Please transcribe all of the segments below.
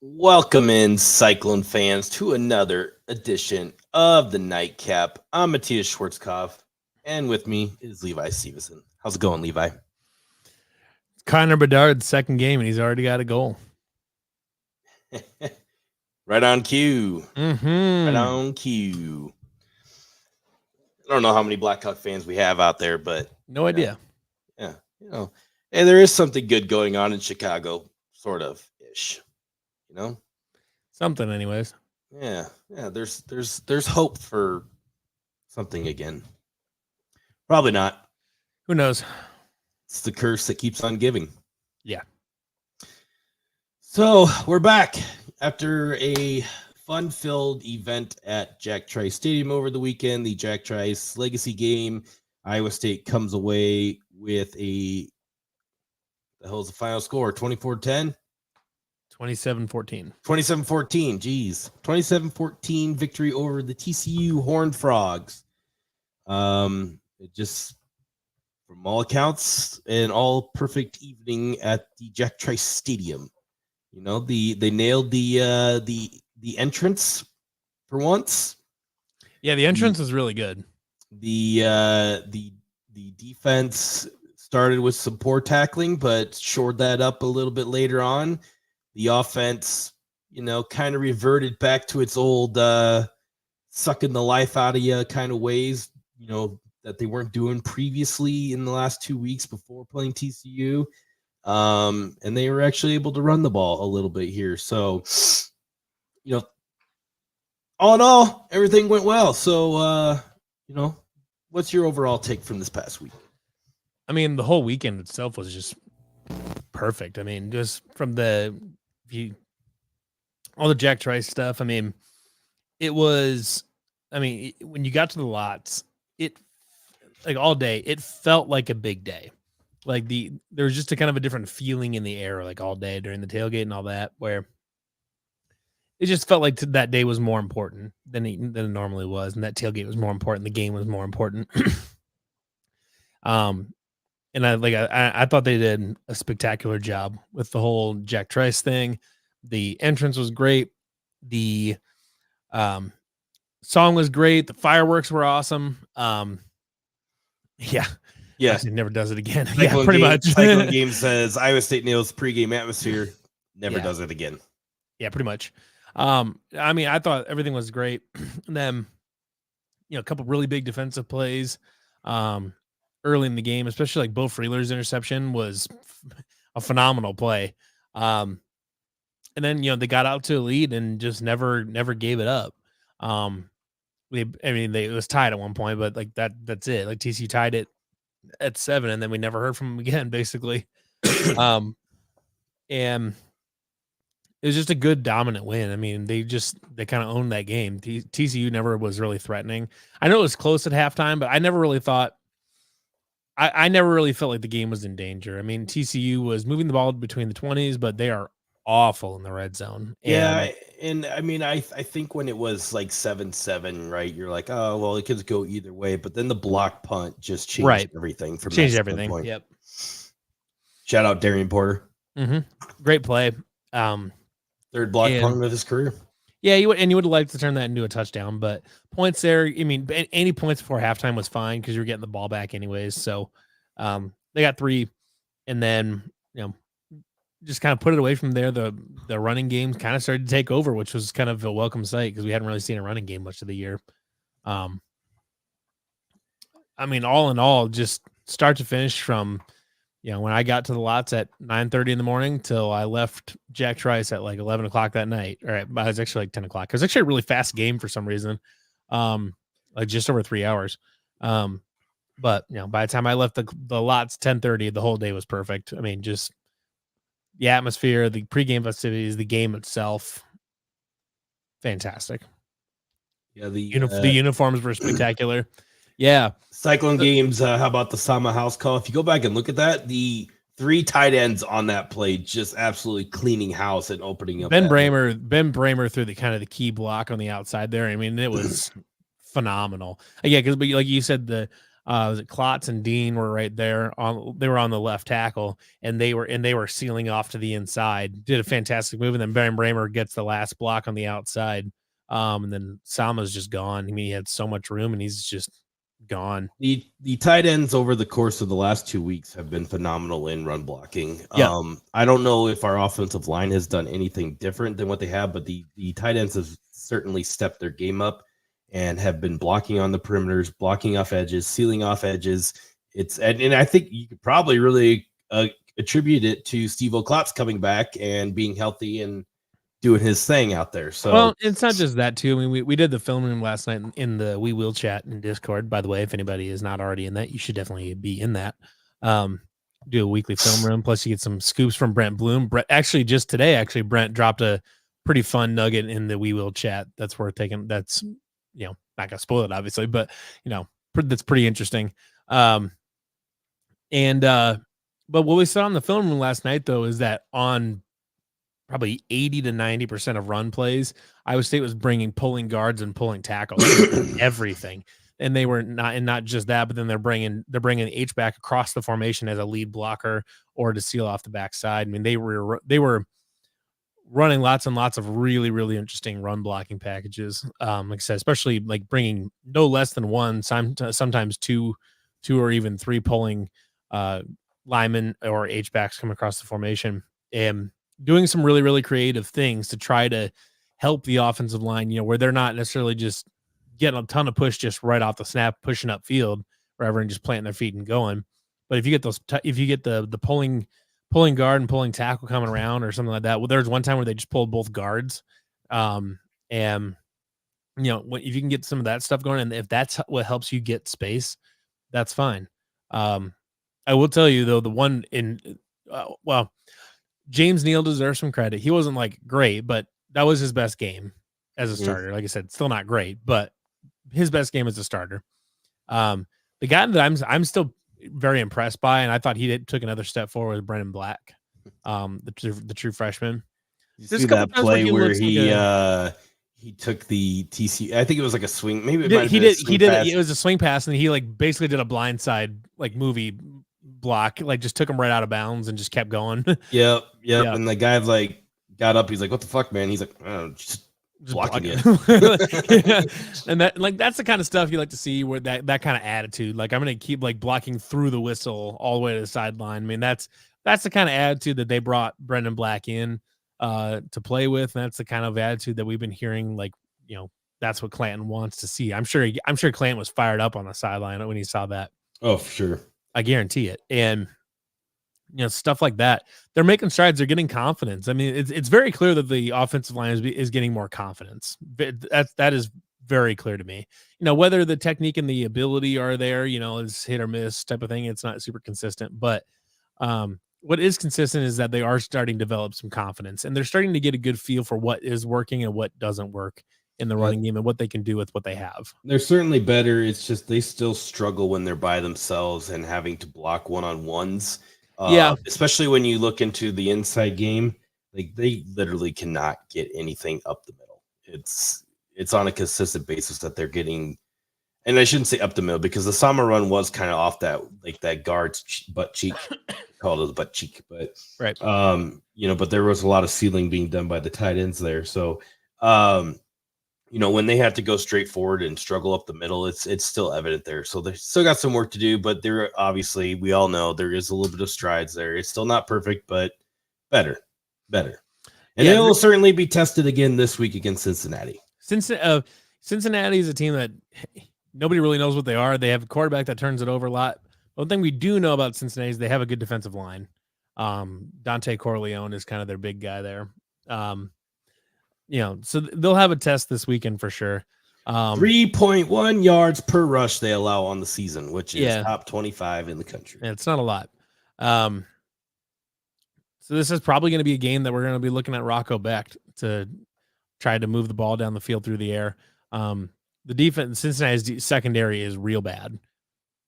Welcome in, Cyclone fans, to another edition of the Nightcap. I'm Matthias Schwarzkopf, and with me is Levi Stevenson. How's it going, Levi? Connor Bedard's second game, and he's already got a goal. Right on cue. Mm-hmm. Right on cue. I don't know how many Blackhawk fans we have out there, but No idea. Yeah, and there is something good going on in Chicago, sort of ish. Something, anyways. Yeah. There's hope for something again. Probably not. Who knows? It's the curse that keeps on giving. Yeah. So we're back after a fun-filled event at Jack Trice Stadium over the weekend. The Jack Trice Legacy game. Iowa State comes away with the hell's the final score? 24-10? 27-14. 27-14. Geez. 27-14 victory over the TCU Horned Frogs. It just, from all accounts, an all perfect evening at the Jack Trice Stadium. They nailed the entrance for once. Yeah, the entrance was really good. The defense started with some poor tackling, but shored that up a little bit later on. The offense, kind of reverted back to its old sucking the life out of you kind of ways, that they weren't doing previously in the last 2 weeks before playing TCU. And they were actually able to run the ball a little bit here. So, all in all, everything went well. So, what's your overall take from this past week? I mean, the whole weekend itself was just perfect. I mean, just from all the Jack Trice stuff. I mean, when you got to the lots, all day, it felt like a big day. Like there was just a kind of a different feeling in the air, like all day during the tailgate and all that, where it just felt like that day was more important than it normally was, and that tailgate was more important. The game was more important. And I thought they did a spectacular job with the whole Jack Trice thing. The entrance was great. The song was great. The fireworks were awesome. Yeah. It never does it again. Cyclone pretty much. Cyclone Game says Iowa State nails pregame atmosphere. Never does it again. Yeah, pretty much. I mean, I thought everything was great. And then, a couple really big defensive plays early in the game, especially like Bo Freeler's interception was a phenomenal play. And then, they got out to a lead and just never gave it up. It was tied at one point, but like that's it. Like TCU tied it at 7, and then we never heard from them again, basically. And it was just a good dominant win. I mean, they kind of owned that game. TCU never was really threatening. I know it was close at halftime, but I never really thought I never really felt like the game was in danger. I mean, TCU was moving the ball between the 20s, but they are awful in the red zone. And I mean, I think when it was like 7-7, right, you're like, oh, well, it could go either way. But then the block punt just changed everything. Changed everything. Point. Yep. Shout out Darian Porter. Mm-hmm. Great play. Third block punt of his career. Yeah, you would have liked to turn that into a touchdown, but points there. I mean, any points before halftime was fine because you're getting the ball back anyways. So they got 3, and then just kind of put it away from there. The running game kind of started to take over, which was kind of a welcome sight because we hadn't really seen a running game much of the year. I mean, all in all, just start to finish from when I got to the lots at 9:30 in the morning till I left Jack Trice at like 11 o'clock that night. All right, I was actually like 10 o'clock. It was actually a really fast game for some reason, like just over 3 hours. But by the time I left the lots 10:30, the whole day was perfect. I mean, just the atmosphere, the pregame festivities, the game itself, fantastic. Yeah, the uniforms were spectacular. Yeah. Cyclone Games, how about the Sama house call? If you go back and look at that, the 3 tight ends on that play just absolutely cleaning house and opening up. Ben Bramer threw the kind of the key block on the outside there. I mean, it was phenomenal. Yeah, because like you said, the Was it Klotz and Dean were right there they were on the left tackle, and they were sealing off to the inside. Did a fantastic move, and then Baron Bramer gets the last block on the outside. And then Sama's just gone. I mean, he had so much room, and he's just gone. The tight ends over the course of the last 2 weeks have been phenomenal in run blocking. Yeah. I don't know if our offensive line has done anything different than what they have, but the tight ends have certainly stepped their game up and have been blocking on the perimeters, blocking off edges, sealing off edges. And I think you could probably really attribute it to Steve Klotz coming back and being healthy and doing his thing out there. So, well, it's not just that too. I mean, we did the film room last night in the We Will chat in Discord. By the way, if anybody is not already in that, you should definitely be in that. Do a weekly film room. Plus, you get some scoops from Brent Bloom. Actually, just today, Brent dropped a pretty fun nugget in the We Will chat. That's worth taking. That's not gonna spoil it, obviously, but that's pretty interesting. But what we saw in the film room last night, though, is that on probably 80 to 90% of run plays, Iowa State was pulling guards and pulling tackles, everything. And they were not just that, but then they're bringing the H back across the formation as a lead blocker or to seal off the backside. I mean, they were running lots and lots of really, really interesting run blocking packages. Like I said, especially like bringing no less than one, sometimes two or even three pulling linemen or H backs come across the formation, and doing some really, really creative things to try to help the offensive line, where they're not necessarily just getting a ton of push just right off the snap, pushing up field, wherever, and just planting their feet and going. But if you get the pulling guard and pulling tackle coming around or something like that, well, there's one time where they just pulled both guards, and if you can get some of that stuff going, and if that's what helps you get space, that's fine. I will tell you though, the one in James Neal deserves some credit. He wasn't like great, but that was his best game as a starter. Like I said, still not great, but his best game as a starter. The guy that I'm still very impressed by, and I thought he took another step forward, with Brennan Black, the true freshman. You see that play where he took the TCU. I think it was like a swing. Maybe he did. It was a swing pass, and he like basically did a blindside like movie block, like just took him right out of bounds and just kept going. Yep. And the guy like got up. He's like, "What the fuck, man?" He's like, "Just blocking it." And that's the kind of stuff you like to see, where that kind of attitude. Like, I'm gonna keep like blocking through the whistle all the way to the sideline. I mean, that's the kind of attitude that they brought Brendan Black in to play with. And that's the kind of attitude that we've been hearing. Like, that's what Clanton wants to see. I'm sure Clanton was fired up on the sideline when he saw that. Oh, for sure. I guarantee it. And stuff like that, they're making strides. They're getting confidence. I mean, it's very clear that the offensive line is getting more confidence. That is very clear to me. Whether the technique and the ability are there, is hit or miss type of thing. It's not super consistent, but what is consistent is that they are starting to develop some confidence, and they're starting to get a good feel for what is working and what doesn't work in the running game and what they can do with what they have. They're certainly better. It's just they still struggle when they're by themselves and having to block one-on-ones. Especially when you look into the inside game, like they literally cannot get anything up the middle. It's on a consistent basis that they're getting, and I shouldn't say up the middle because the summer run was kind of off that guard's butt cheek, called it the butt cheek, but right. But there was a lot of sealing being done by the tight ends there. So, when they have to go straight forward and struggle up the middle, it's still evident there. So they still got some work to do, but they're obviously, we all know there is a little bit of strides there. It's still not perfect, but better. And they will certainly be tested again this week against Cincinnati. Cincinnati is a team that nobody really knows what they are. They have a quarterback that turns it over a lot. One thing we do know about Cincinnati is they have a good defensive line. Dante Corleone is kind of their big guy there. So they'll have a test this weekend for sure. 3.1 yards per rush they allow on the season, which is top 25 in the country. Yeah, it's not a lot. So this is probably going to be a game that we're going to be looking at Rocco Becht to try to move the ball down the field through the air. The defense, Cincinnati's secondary is real bad.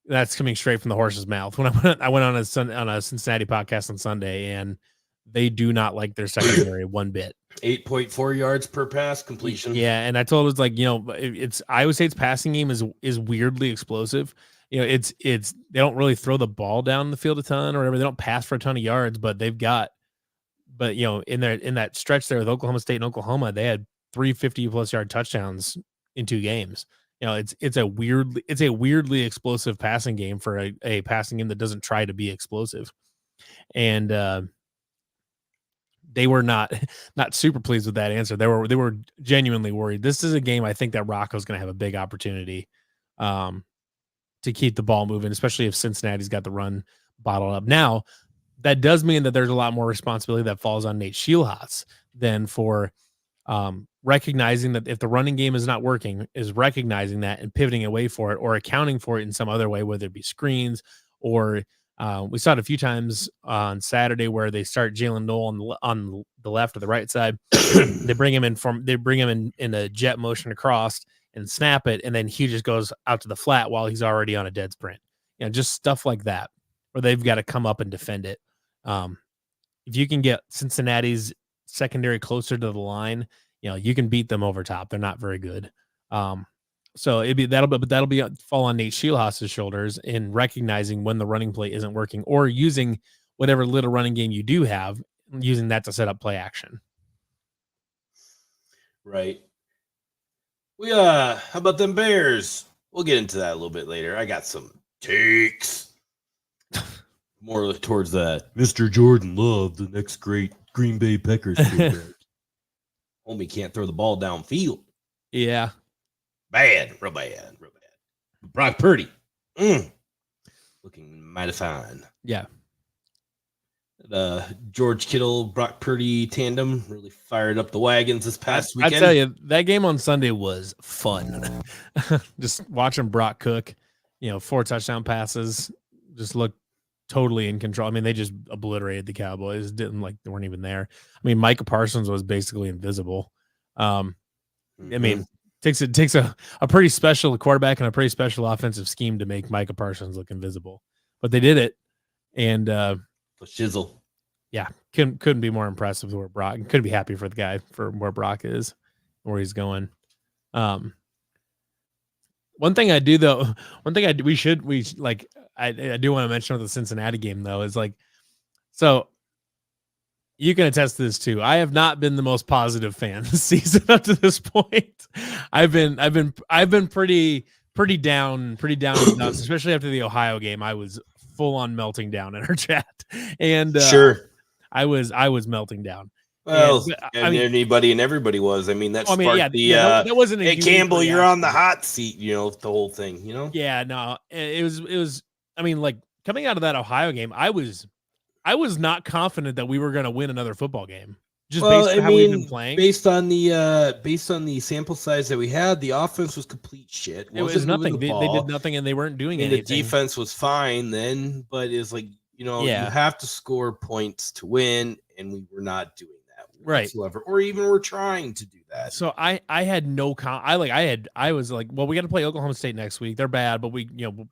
That's coming straight from the horse's mouth. When I went on a Cincinnati podcast on Sunday, and they do not like their secondary one bit. 8.4 yards per pass completion. Yeah, and I told it was like, it's Iowa State's passing game is weirdly explosive. it's they don't really throw the ball down the field a ton or whatever. They don't pass for a ton of yards, but they've got, in that stretch there with Oklahoma State and Oklahoma, they had 350+ yard touchdowns in 2 games. It's a weirdly explosive passing game for a passing game that doesn't try to be explosive. And they were not super pleased with that answer. They were genuinely worried. This is a game I think that Rocco's going to have a big opportunity to keep the ball moving, especially if Cincinnati's got the run bottled up. Now, that does mean that there's a lot more responsibility that falls on Nate Scheelhaas than for recognizing that if the running game is not working, is recognizing that and pivoting away for it or accounting for it in some other way, whether it be screens or we saw it a few times on Saturday where they start Jalen Noel on the left or the right side. They bring him in a jet motion across and snap it, and then he just goes out to the flat while he's already on a dead sprint. Just stuff like that where they've got to come up and defend it. If you can get Cincinnati's secondary closer to the line, you can beat them over top. They're not very good. So that'll be fall on Nate Scheelhaas's shoulders in recognizing when the running play isn't working or using whatever little running game you do have, using that to set up play action. Right. How about them Bears? We'll get into that a little bit later. I got some takes. More towards that. Mr. Jordan Love, the next great Green Bay Packers quarterback. Homie can't throw the ball downfield. Yeah. Real bad. Brock Purdy. Looking mighty fine. Yeah. George Kittle, Brock Purdy tandem really fired up the wagons this past weekend. I tell you, that game on Sunday was fun. Just watching Brock cook, 4 touchdown passes, just looked totally in control. I mean, they just obliterated the Cowboys. They weren't even there. I mean, Micah Parsons was basically invisible. I mean, it takes a pretty special quarterback and a pretty special offensive scheme to make Micah Parsons look invisible, but they did it. And shizzle. Yeah, couldn't be more impressive with where Brock. Couldn't be happy for the guy for where Brock is, where he's going. One thing I do though, I do want to mention with the Cincinnati game though is so you can attest to this too. I have not been the most positive fan this season up to this point. I've been pretty down, especially after the Ohio game. I was full on melting down in our chat, and sure, I was melting down. Well, anybody and everybody was. I mean, that wasn't a Campbell, reaction. You're on the hot seat. The whole thing. Yeah, no, it was. I mean, coming out of that Ohio game, I was not confident that we were going to win another football game. Just based on how we've been playing. Based on the sample size that we had, the offense was complete shit. It was nothing. They did nothing, and they weren't doing anything. The defense was fine then, but it's you have to score points to win, and we were not doing that whatsoever, or even we're trying to do that. So I had no I was like, well, we got to play Oklahoma State next week. They're bad, but we the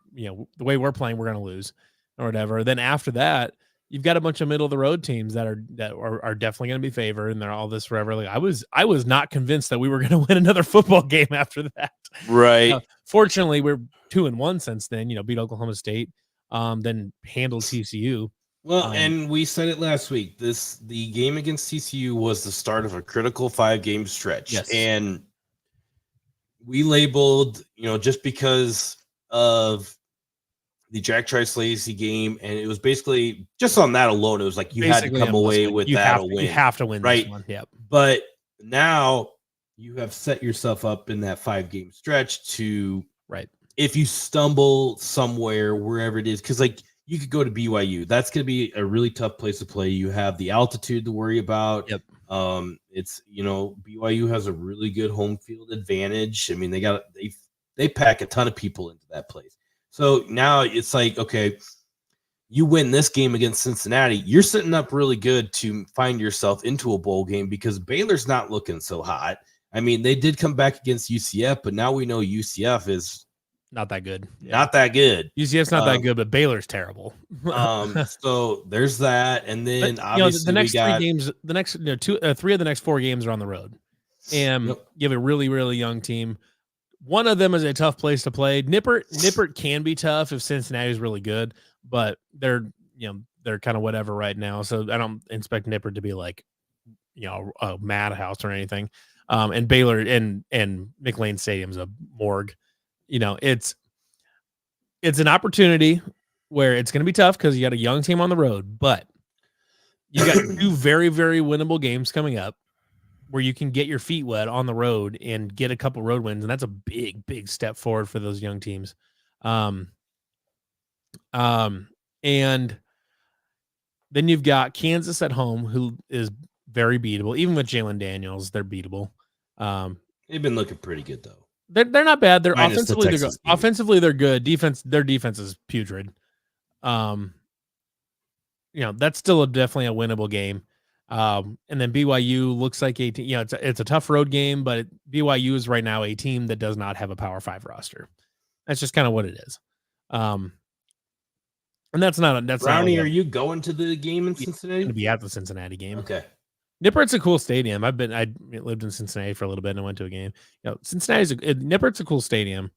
way we're playing, we're going to lose or whatever. Then after that, you've got a bunch of middle of the road teams that are definitely going to be favored, and they're all this forever. I was not convinced that we were going to win another football game after that. Right. Fortunately, we're 2-1 since then. Beat Oklahoma State, then handled TCU. Well, and we said it last week. The game against TCU was the start of a critical 5-game stretch. Yes. And we labeled, just because of the Jack Trice Lazy game, and it was basically just on that alone, it was like you had to come away with that a win. You have to win right? This one. Yep. But now you have set yourself up in that 5-game stretch to if you stumble somewhere, wherever it is, because you could go to BYU. That's going to be a really tough place to play. You have the altitude to worry about. Yep. It's BYU has a really good home field advantage. I mean, they pack a ton of people into that place. So now it's okay, you win this game against Cincinnati, you're sitting up really good to find yourself into a bowl game because Baylor's not looking so hot. I mean, they did come back against UCF, but now we know UCF is not that good. Yeah. Not that good. UCF's not that good, but Baylor's terrible. So there's that, and then obviously the next 3 games, the next 3 of the next 4 games are on the road, and you have a really, really young team. one of them is a tough place to play. Nippert can be tough if Cincinnati's really good, but they're kind of whatever right now. So I don't expect Nippert to be like, a madhouse or anything. And Baylor and McLean Stadium's a morgue. It's an opportunity where it's going to be tough because you got a young team on the road, but you got two very, very winnable games coming up where you can get your feet wet on the road and get a couple road wins. And that's a big, big step forward for those young teams. And then you've got Kansas at home, who is very beatable. Even with Jalen Daniels, they're beatable. They've been looking pretty good though. They're not bad. They're Minus offensively the they're good. Texas game. Offensively their good. Their defense is putrid. That's still definitely a winnable game. And then BYU looks like it's a tough road game, but BYU is right now a team that does not have a Power 5 roster. That's just kind of what it is. And that's Brownie, are you going to the game in Cincinnati? Going to be at the Cincinnati game. Okay. Nippert's a cool stadium. I lived in Cincinnati for a little bit and I went to a game. Nippert's a cool stadium.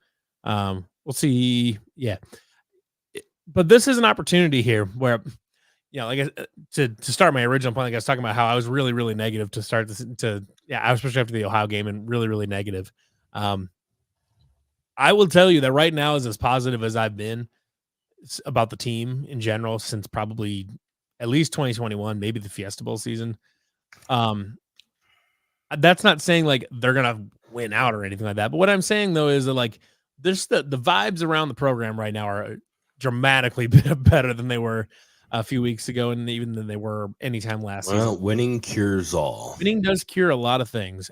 We'll see. Yeah. But this is an opportunity here where, to start my original point, like I was talking about how I was really, really negative to start this I was especially after the Ohio game and really, really negative. I will tell you that right now is as positive as I've been about the team in general since probably at least 2021, maybe the Fiesta Bowl season. That's not saying like they're gonna win out or anything like that. But what I'm saying though is that like there's the vibes around the program right now are dramatically better than they were a few weeks ago, and even than they were anytime last season. Winning cures all. Winning does cure a lot of things,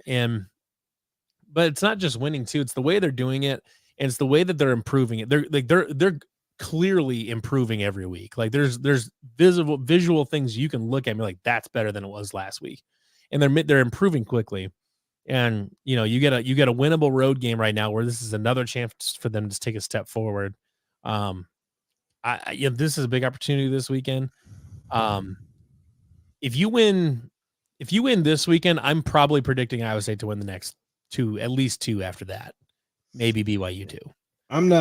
but it's not just winning too. It's the way they're doing it, and it's the way that they're improving it. They're clearly improving every week. Like there's visual things you can look at and be like, that's better than it was last week, and they're improving quickly. And you get a winnable road game right now where this is another chance for them to take a step forward. This is a big opportunity this weekend. If you win this weekend, I'm probably predicting Iowa State to win the next two, at least two after that, maybe BYU too. I'm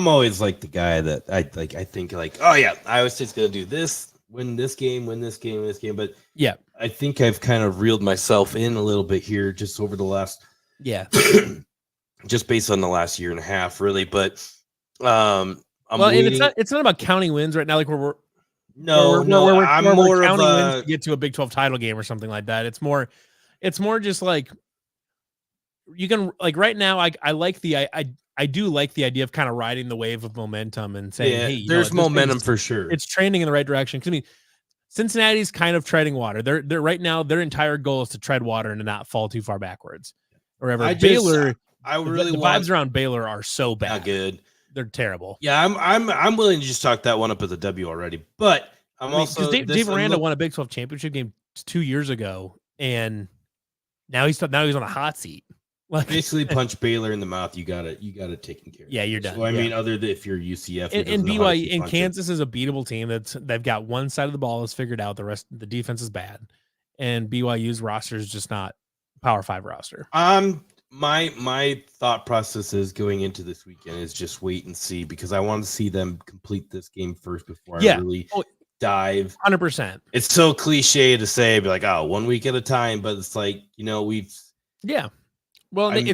always like the guy that I think like, oh yeah, Iowa State's gonna do this, win this game. But yeah, I think I've kind of reeled myself in a little bit here just over the last just based on the last year and a half, really. But and it's not about counting wins right now. Like we're I'm more counting of wins to get to a Big 12 title game or something like that. It's more just like you can like right now. I do like the idea of kind of riding the wave of momentum and saying, hey, there's momentum for sure. It's trending in the right direction. Because I mean, Cincinnati's kind of treading water. They're right now. Their entire goal is to tread water and to not fall too far backwards. Or Baylor. The vibes around Baylor are so bad. Not good. They're terrible. Yeah, I'm willing to just chalk that one up as a W already. But also Dave Aranda won a Big 12 championship game 2 years ago, and now he's on a hot seat. Like, basically, punch Baylor in the mouth. You got it taken care of. Yeah, you're done. So, I mean, other than if you're UCF and BYU and Kansas is a beatable team. They've got one side of the ball is figured out. The rest, the defense is bad, and BYU's roster is just not Power 5 roster. My thought process is going into this weekend is just wait and see because I want to see them complete this game first before I really dive. 100%. It's so cliche to say, be like, oh, 1 week at a time, but it's like Well, it's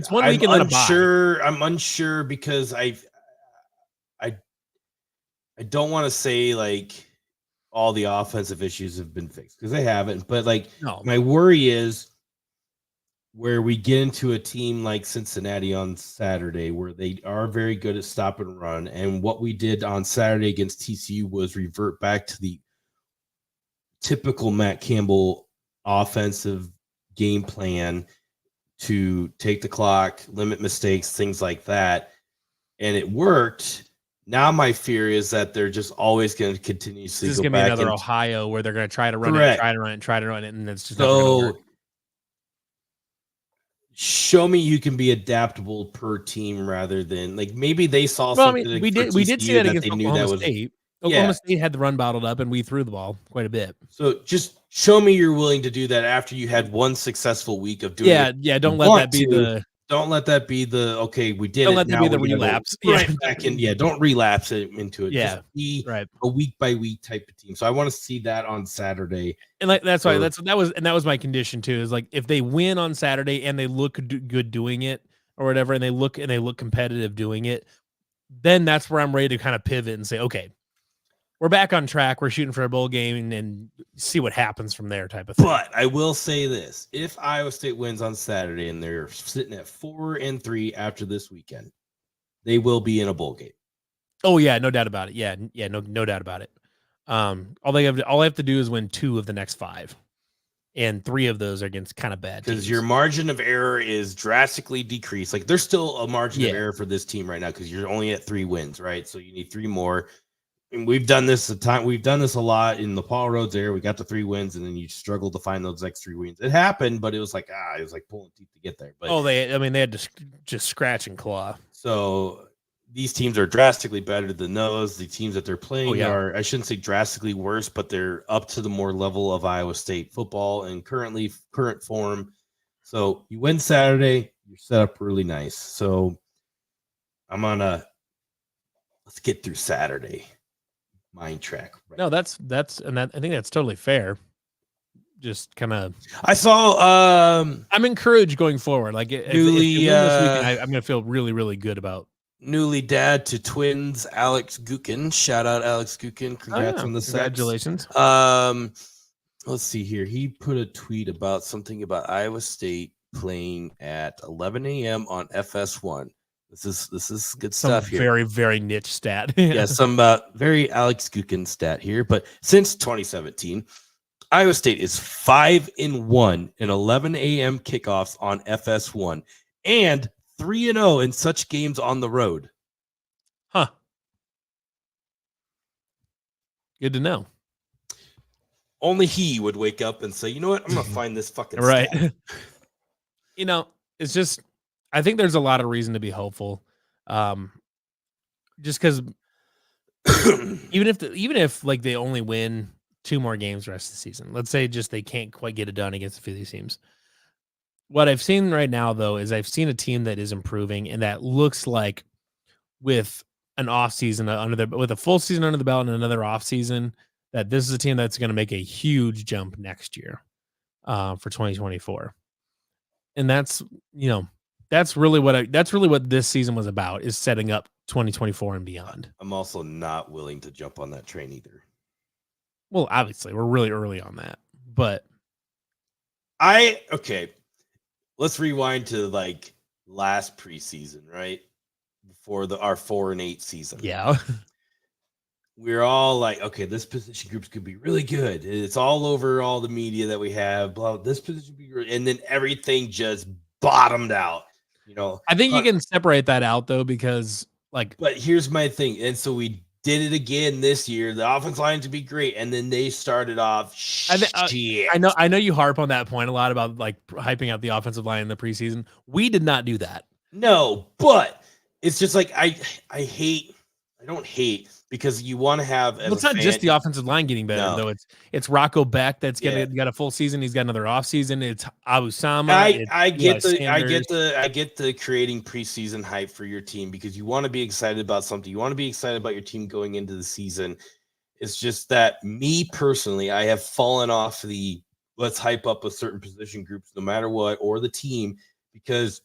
1 week and then a bye. I'm unsure because I don't want to say like all the offensive issues have been fixed because they haven't. But my worry is where we get into a team like Cincinnati on Saturday, where they are very good at stop and run, and what we did on Saturday against TCU was revert back to the typical Matt Campbell offensive game plan to take the clock, limit mistakes, things like that. And it worked. Now my fear is that they're just always going to continuously this is going to be another Ohio where they're going to try to run it, try to run it, and it's just not going to work. Show me you can be adaptable per team rather than like maybe they saw something. I mean, we did see that against Oklahoma State. Oklahoma State had the run bottled up, and we threw the ball quite a bit. So just show me you're willing to do that after you had one successful week of doing it. Yeah, don't let that be the Don't let that be the okay. We did Don't it. let that Now be the we gotta go relapse. right back in. Yeah, don't relapse it into it. Yeah, Just be right. a week by week type of team. So I want to see that on Saturday. And like that's why Or- that was my condition too. Is like if they win on Saturday and they look good doing it or whatever, and they look competitive doing it, then that's where I'm ready to kind of pivot and say, okay, we're back on track. We're shooting for a bowl game and see what happens from there, type of thing. But I will say this: if Iowa State wins on Saturday and they're sitting at 4-3 after this weekend, they will be in a bowl game. Oh yeah, no doubt about it. Yeah, no doubt about it. All they have to do is win 2 of the next 5, and 3 of those are against kind of bad teams. Because your margin of error is drastically decreased. Like there's still a margin of error for this team right now because you're only at 3 wins, right? So you need 3 more. And we've done this a lot in the Paul Rhodes era. We got the 3 wins, and then you struggle to find those next 3 wins. It happened, but it was like pulling teeth to get there. But they had to just scratch and claw. So these teams are drastically better than those. The teams that they're playing are, I shouldn't say drastically worse, but they're up to the more level of Iowa State football and current form. So you win Saturday, you're set up really nice. So let's get through Saturday. Mind track. Right. No, I think that's totally fair. Just kind of, I saw. I'm encouraged going forward. Like if this weekend, I'm going to feel really, really good about. Newly dad to twins, Alex Gukin. Shout out Alex Gukin. Congrats on the sex. Congratulations. Let's see here. He put a tweet about something about Iowa State playing at 11 a.m. on FS1. This is good stuff here. Very, very niche stat. Yeah, some very Alex Gukin stat here. But since 2017, Iowa State is 5-1 in 11 a.m. kickoffs on FS1 and 3-0 in such games on the road. Huh. Good to know. Only he would wake up and say, you know what? I'm going to find this fucking right. stat. It's just, I think there's a lot of reason to be hopeful. Just because even if like they only win 2 more games the rest of the season, let's say just they can't quite get it done against a few of these teams. What I've seen right now, though, is I've seen a team that is improving and that looks like with an off season with a full season under the belt and another off season, that this is a team that's going to make a huge jump next year for 2024. And that's really what this season was about, is setting up 2024 and beyond. I'm also not willing to jump on that train either. Well, obviously, we're really early on that, but let's rewind to like last preseason, right? Before our 4-8 season. Yeah. We're all like, okay, this position groups could be really good. It's all over all the media that we have. Blah, this position be great. And then everything just bottomed out. I think you can separate that out though, because but here's my thing. And so we did it again this year. The offense line to be great, and then they started off shit. I know you harp on that point a lot about like hyping out the offensive line in the preseason. We did not do that. No, but it's just like I don't hate, because you want to have. It's not just the offensive line getting better though. It's Rocco Beck that's got a full season. He's got another off season. It's Abusama. I get the creating preseason hype for your team, because you want to be excited about something. You want to be excited about your team going into the season. It's just that me personally, I have fallen off the let's hype up a certain position groups no matter what, or the team, because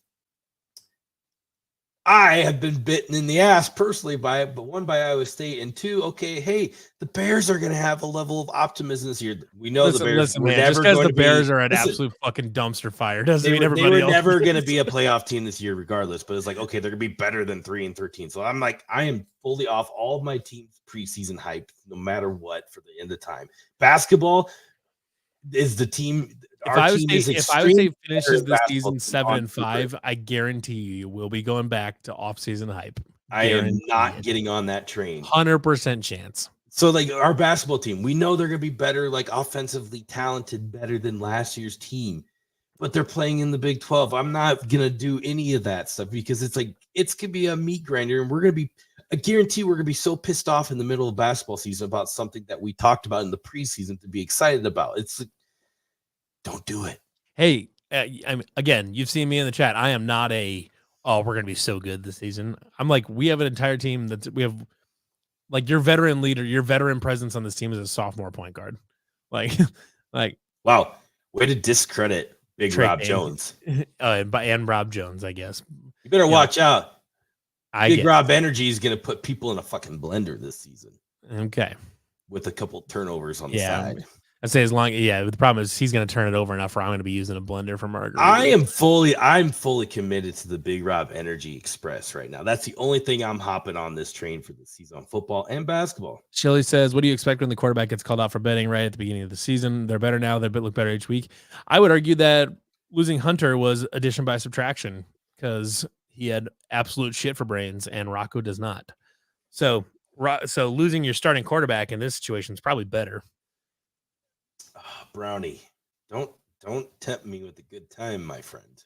I have been bitten in the ass personally by it, but 1, by Iowa State, and 2, okay, hey, the Bears are going to have a level of optimism this year. We know the Bears were never just because going the Bears are an absolute fucking dumpster fire doesn't mean everybody else. They were never going to be a playoff team this year regardless, but it's like, okay, they're going to be better than 3-13. So I'm like, I am fully off all of my team's preseason hype no matter what for the end of time. Basketball is the team. If Iowa State finishes the season 7-5, I guarantee you will be going back to off-season hype. I am not getting on that train. 100% chance. So, like, our basketball team, we know they're going to be better, like offensively talented, better than last year's team, but they're playing in the Big 12. I'm not going to do any of that stuff, because it's like, it's going to be a meat grinder, and I guarantee we're going to be so pissed off in the middle of basketball season about something that we talked about in the preseason to be excited about. It's like, don't do it. Hey, again, you've seen me in the chat. I am not we're going to be so good this season. I'm like, we have an entire team we have like your veteran leader, your veteran presence on this team is a sophomore point guard. Like, wow, way to discredit Big Trey Rob Payne. Jones. And Rob Jones, I guess. You better watch out. Big Rob it. Energy is going to put people in a fucking blender this season. Okay. With a couple turnovers on the side. I'd say the problem is he's going to turn it over enough where I'm going to be using a blender for margarita. I'm fully committed to the Big Rob Energy Express right now. That's the only thing I'm hopping on this train for this season on football and basketball. Shelley says, what do you expect when the quarterback gets called out for betting right at the beginning of the season? They're better now. They look better each week. I would argue that losing Hunter was addition by subtraction because he had absolute shit for brains and Rocco does not. So losing your starting quarterback in this situation is probably better. Brownie, don't tempt me with a good time, my friend.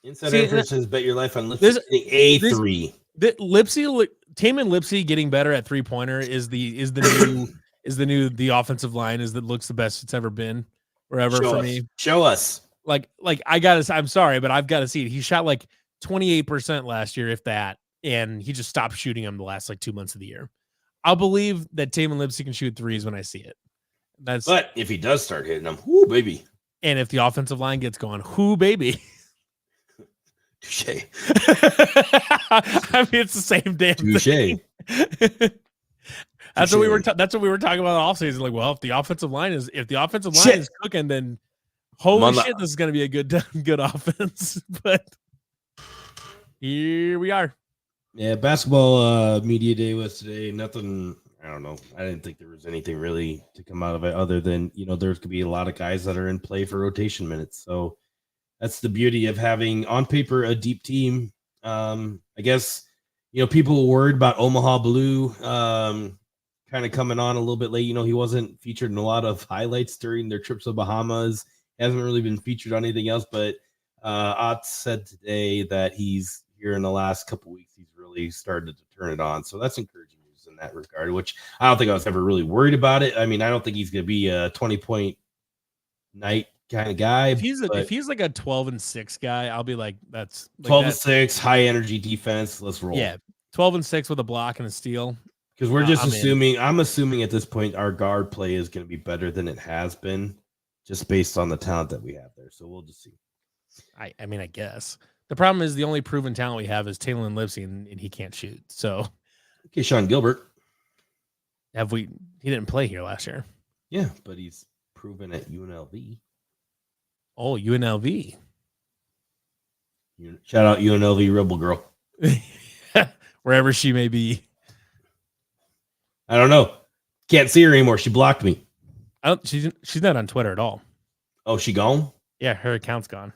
Inside Info says bet your life on Lipsy getting A3. Taman Lipsy getting better at 3-pointer is the new offensive line that looks the best it's ever been for me. Show us. I'm sorry, but I've got to see it. He shot like 28% last year, if that, and he just stopped shooting them the last 2 months of the year. I'll believe that Taman Lipsy can shoot threes when I see it. But if he does start hitting them, whoo, baby. And if the offensive line gets going, whoo, baby. Touche. I mean, it's the same damn thing. That's what we were talking about all season. Like, well, if the offensive line is cooking, then holy shit, this is going to be a good offense. But here we are. Yeah, basketball media day was today. Nothing, I don't know. I didn't think there was anything really to come out of it other than, there's going to be a lot of guys that are in play for rotation minutes. So that's the beauty of having on paper a deep team. I guess, people were worried about Omaha Blue kind of coming on a little bit late. He wasn't featured in a lot of highlights during their trips to Bahamas. He hasn't really been featured on anything else, but Ott said today that he's here in the last couple weeks. He's really started to turn it on. So that's encouraging news in that regard, which I don't think I was ever really worried about it. I mean, I don't think he's going to be a 20-point night kind of guy. If he's like a 12-6 guy, I'll be like, that's 12-6, high energy defense. Let's roll. Yeah. 12-6 with a block and a steal. Because we're just I'm assuming at this point our guard play is going to be better than it has been just based on the talent that we have there. So we'll just see. I mean, I guess. The problem is the only proven talent we have is Taylor Lipsy, and he can't shoot. So, okay, Sean Gilbert. He didn't play here last year. Yeah, but he's proven at UNLV. Oh, UNLV. Shout out UNLV Rebel Girl. Wherever she may be. I don't know. Can't see her anymore. She blocked me. She's not on Twitter at all. Oh, she gone? Yeah, her account's gone.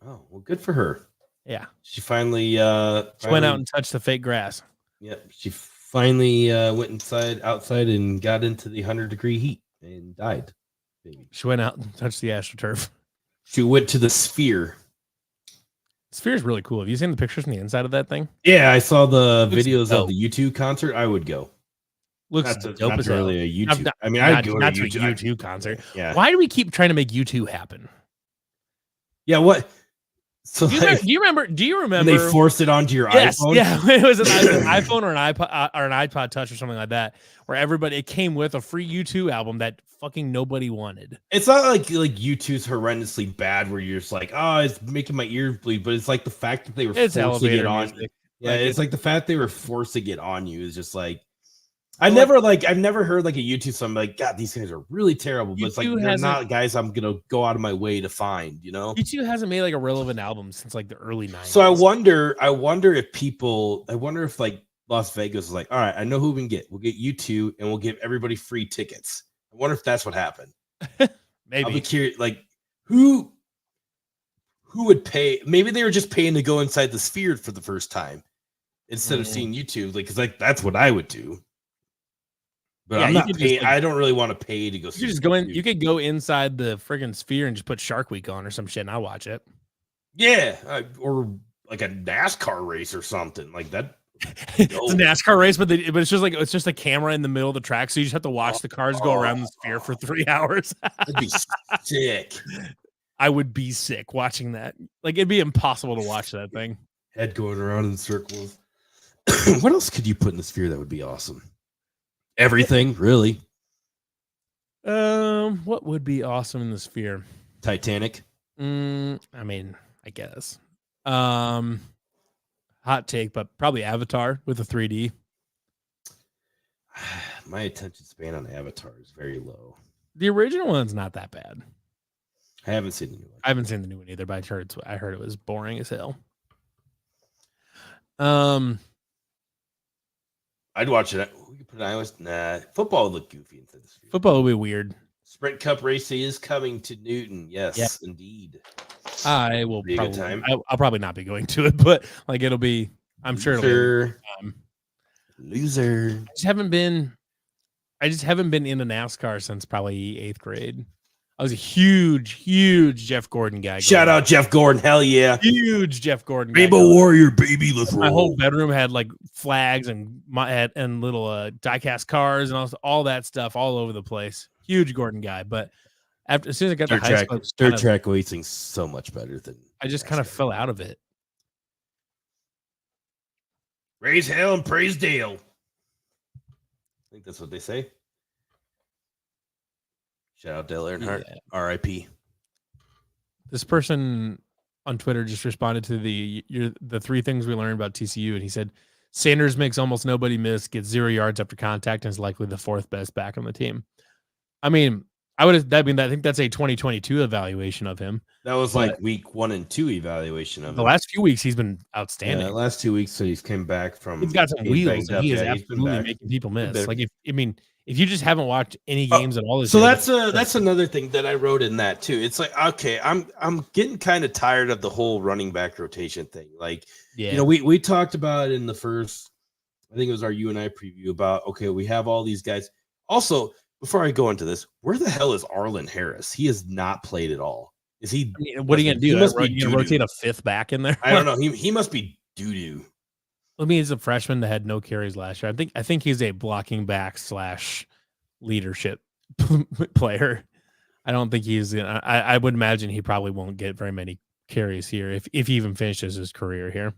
Oh, well, good for her. Yeah. She finally went out and touched the fake grass. Yep. She finally went outside and got into the 100-degree heat and died. Baby. She went out and touched the AstroTurf. She went to the Sphere. Sphere is really cool. Have you seen the pictures from the inside of that thing? Yeah, I saw the videos of the U2 concert. I would go. Looks dope as really a YouTube. I'd go to a U2 concert. Yeah. Why do we keep trying to make U2 happen? Yeah, what? So do you remember? They forced it onto your iPhone? Yeah, it was an iPhone or an iPod Touch or something like that, where it came with a free U2 album that fucking nobody wanted. It's not like U2's horrendously bad, where you're just like, oh, it's making my ears bleed. But it's like the fact that they were forcing it on. Music. Yeah, it's like the fact they were forcing it on you is just like. I've never heard like a YouTube song like, God, these guys are really terrible, but it's like they're not guys I'm gonna go out of my way to find, YouTube hasn't made like a relevant album since like the early 90s. So I wonder if like Las Vegas is like, all right, I know who we can get. We'll get U2 and we'll give everybody free tickets. I wonder if that's what happened. Maybe. I'll be curious, like who would pay? Maybe they were just paying to go inside the Sphere for the first time instead of seeing YouTube, because that's what I would do. But yeah, I'm not paying. I don't really want to pay to go. You just go in. You could go inside the friggin' Sphere and just put Shark Week on or some shit, and I'll watch it. Yeah, or like a NASCAR race or something like that. It's a NASCAR race, but it's just a camera in the middle of the track, so you just have to watch the cars go around the sphere for 3 hours. That'd be sick. I would be sick watching that. Like, it'd be impossible to watch that thing. Head going around in circles. What else could you put in the sphere that would be awesome? Everything, really. What would be awesome in the sphere? Titanic. I mean, I guess. Hot take, but probably Avatar with a 3D. My attention span on Avatar is very low. The original one's not that bad. I haven't seen the new one. I haven't seen the new one either, but I heard it was boring as hell. I'd watch it. We could put an iOS. Nah, football would look goofy inside the sphere. Football would be weird. Sprint Cup race is coming to Newton. Yes, indeed. I will be probably. A good time. I'll probably not be going to it, but like it'll be. I'm sure it'll be a good time. Loser. I just haven't been into NASCAR since probably 8th grade. I was a huge Jeff Gordon guy. Shout out Jeff Gordon. Hell yeah. Huge Jeff Gordon. Rainbow Warrior, baby. Let's roll. My whole bedroom had like flags and little diecast cars and all that stuff all over the place. Huge Gordon guy. But as soon as I got to high school, dirt track racing's so much better than I just kind of fell out of it. Raise hell and praise Dale. I think that's what they say. Shout out Dale Earnhardt. Yeah. R.I.P. This person on Twitter just responded to the 3 things we learned about TCU, and he said Sanders makes almost nobody miss, gets 0 yards after contact, and is likely the 4th best back on the team. I mean, I think that's a 2022 evaluation of him. That was like week 1 and 2 evaluation of him. The last few weeks he's been outstanding. Yeah, the last 2 weeks, so he's came back from. He's got some wheels. And he is absolutely making people miss. Like if you just haven't watched any games at all this year, that's another thing that I wrote in that too. It's like, okay, I'm getting kind of tired of the whole running back rotation thing. Like, we talked about it in the first, I think it was our you and I preview about, okay, we have all these guys. Also, before I go into this, where the hell is Arlen Harris? He has not played at all. Is he? I mean, what are you gonna do? You gonna rotate a 5th back in there? I don't know. He must be doo-doo. I mean, he's a freshman that had no carries last year. I think he's a blocking back / leadership player. I don't think he's. I would imagine he probably won't get very many carries here if he even finishes his career here.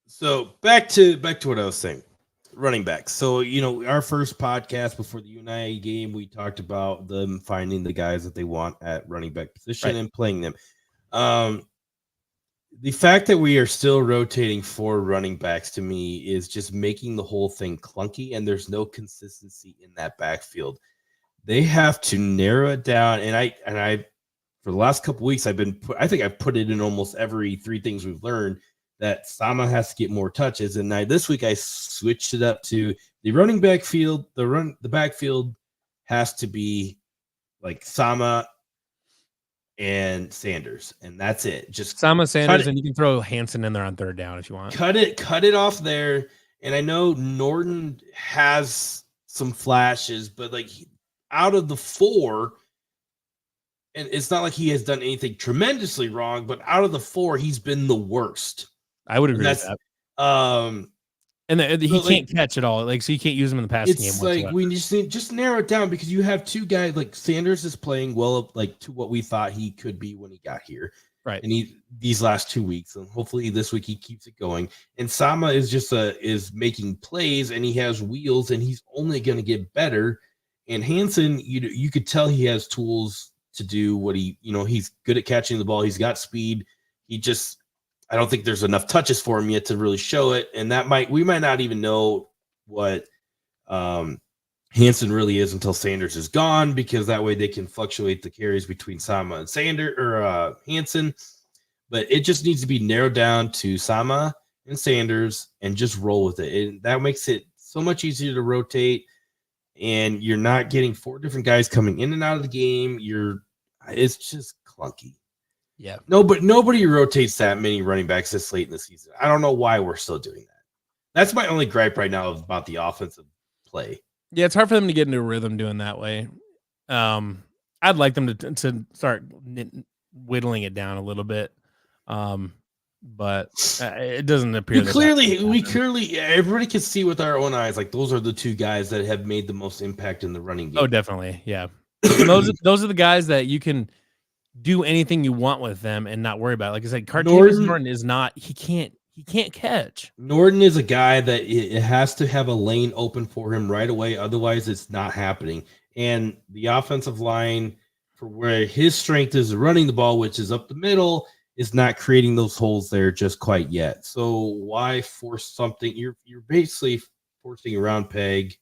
So back to what I was saying, running backs. So our first podcast before the UNI game, we talked about them finding the guys that they want at running back position and playing them. The fact that we are still rotating 4 running backs to me is just making the whole thing clunky, and there's no consistency in that backfield. They have to narrow it down, and I for the last couple weeks I've put it in almost every 3 things we've learned that Sama has to get more touches, and this week I switched it up to the running back field. The backfield has to be like Sama and Sanders, and that's it. Just Sama, Sanders, and you can throw Hansen in there on 3rd down if you want. Cut it off there. And I know Norton has some flashes, but like out of the 4, and it's not like he has done anything tremendously wrong, but out of the 4, he's been the worst. I would agree with that. And he can't catch it all. Like, so you can't use him in the passing game. It's like we just narrow it down because you have 2 guys. Like Sanders is playing well, like to what we thought he could be when he got here, right? And these last 2 weeks, and hopefully this week he keeps it going. And Sama is is making plays, and he has wheels, and he's only going to get better. And Hansen, you could tell he has tools to do what he's good at catching the ball. He's got speed. I don't think there's enough touches for him yet to really show it. And we might not even know what Hansen really is until Sanders is gone, because that way they can fluctuate the carries between Sama and Hansen. But it just needs to be narrowed down to Sama and Sanders and just roll with it. And that makes it so much easier to rotate. And you're not getting 4 different guys coming in and out of the game. It's just clunky. Yeah. Nobody rotates that many running backs this late in the season. I don't know why we're still doing that. That's my only gripe right now about the offensive play. Yeah, it's hard for them to get into a rhythm doing that way. I'd like them to start whittling it down a little bit. but it doesn't appear we clearly, everybody can see with our own eyes, like those are the two guys that have made the most impact in the running game. Oh, definitely, yeah. And those are the guys that you can do anything you want with them and not worry about it. Like I said, Cartavius Norton is not. He can't catch. Norton is a guy that it has to have a lane open for him right away, otherwise it's not happening. And the offensive line, for where his strength is running the ball, which is up the middle, is not creating those holes there just quite yet. So why force something? You're basically forcing a round peg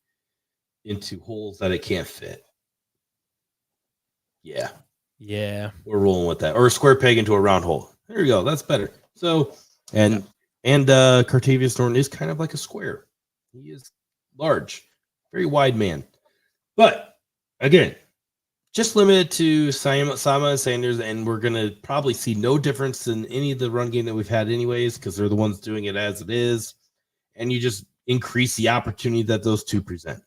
into holes that it can't fit. Yeah. We're rolling with that. Or a square peg into a round hole. There you go. That's better. So, and Cartavius Norton is kind of like a square. He is large, very wide man. But again, just limited to Sama and Sanders, and we're going to probably see no difference in any of the run game that we've had anyways, because they're the ones doing it as it is. And you just increase the opportunity that those two present.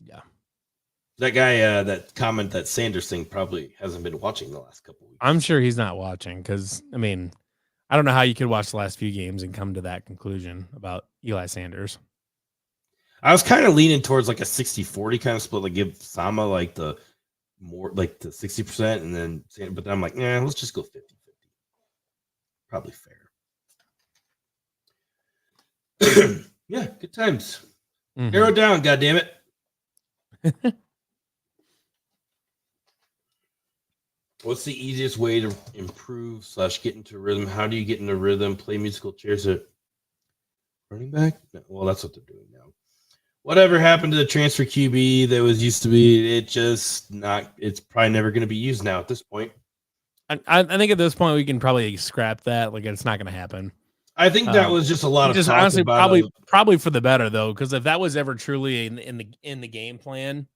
Yeah. That guy, that comment, that Sanders thing, probably hasn't been watching the last couple weeks. I'm sure he's not watching because, I mean, I don't know how you could watch the last few games and come to that conclusion about Eli Sanders. I was kind of leaning towards like a 60-40 kind of split, like give Sama like the more like the 60%, and then but then I'm like, nah, let's just go 50-50. Probably fair. Yeah, good times. Mm-hmm. Arrow down, goddammit. What's the easiest way to improve / get into rhythm? How do you get into rhythm? Play musical chairs at running back? No, well, that's what they're doing now. Whatever happened to the transfer QB that was used to be, it's probably never going to be used now at this point. I think at this point we can probably scrap that. Like, it's not going to happen. I think that was just a lot of just honestly probably for the better though, because if that was ever truly in the game plan,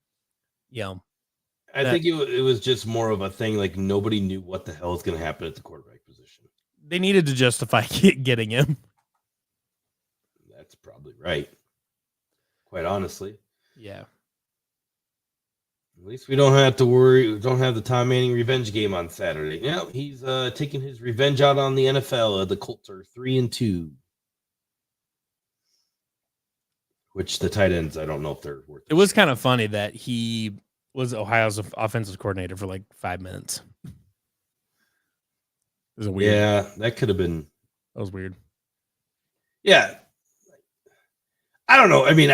I think it was just more of a thing. Like nobody knew what the hell is going to happen at the quarterback position. They needed to justify getting him. That's probably right. Quite honestly. Yeah. At least we don't have to worry. We don't have the Tom Manning revenge game on Saturday. Yeah, he's taking his revenge out on the NFL. The Colts are 3-2. Which the tight ends, I don't know if they're worth it. It was kind of funny that he was Ohio's offensive coordinator for like 5 minutes. It was weird. Yeah, that could have been. That was weird. Yeah. I don't know. I mean,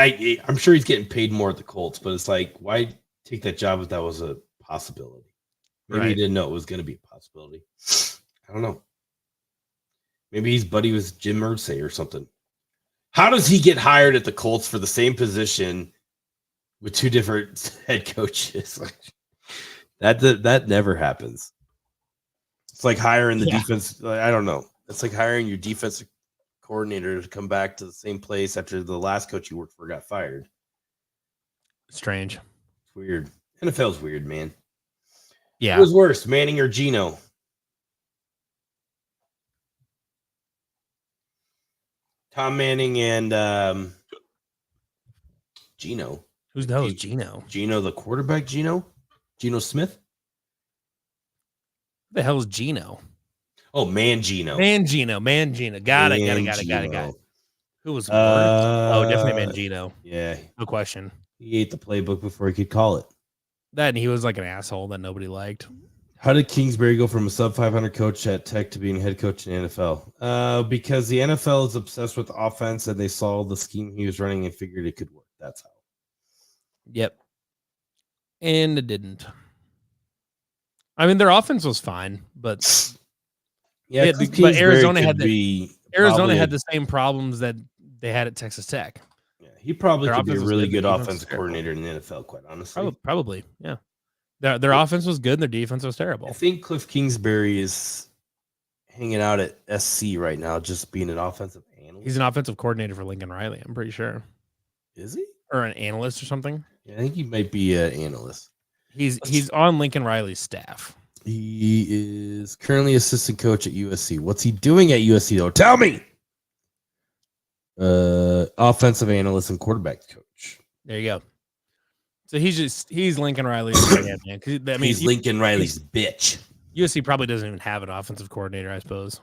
I'm sure he's getting paid more at the Colts, but it's like, why take that job if that was a possibility? Maybe he didn't know it was going to be a possibility. I don't know. Maybe he's buddy with Jim Irsay or something. How does he get hired at the Colts for the same position with two different head coaches? That never happens. It's like hiring the defense. I don't know. It's like hiring your defensive coordinator to come back to the same place after the last coach you worked for got fired. Strange. It's weird. NFL's weird, man. Yeah. Who was worse, Manning or Geno? Tom Manning and Geno. Who's the hell is Geno? Geno, the quarterback, Geno Smith? Who the hell is Geno? Oh, Mangino. Got it. Who was worse? Definitely Mangino. Yeah. No question. He ate the playbook before he could call it. That, and he was like an asshole that nobody liked. How did Kingsbury go from a sub-500 coach at Tech to being head coach in the NFL? Because the NFL is obsessed with offense, and they saw the scheme he was running and figured it could work. That's how. Yep. And it didn't. I mean, their offense was fine, but yeah, but Arizona had the same problems that they had at Texas Tech. Yeah, he probably could be a really good offensive coordinator in the NFL, quite honestly. Probably, yeah. Their offense was good, and their defense was terrible. I think Cliff Kingsbury is hanging out at SC right now, just being an offensive analyst. He's an offensive coordinator for Lincoln Riley, I'm pretty sure. Is he? Or an analyst or something? Yeah, I think he might be an analyst. He's on Lincoln Riley's staff. He is currently assistant coach at USC. What's he doing at USC, though? Tell me! Offensive analyst and quarterback coach. There you go. So he's Lincoln Riley's right hand man. I mean, he's Lincoln Riley's bitch. USC probably doesn't even have an offensive coordinator, I suppose.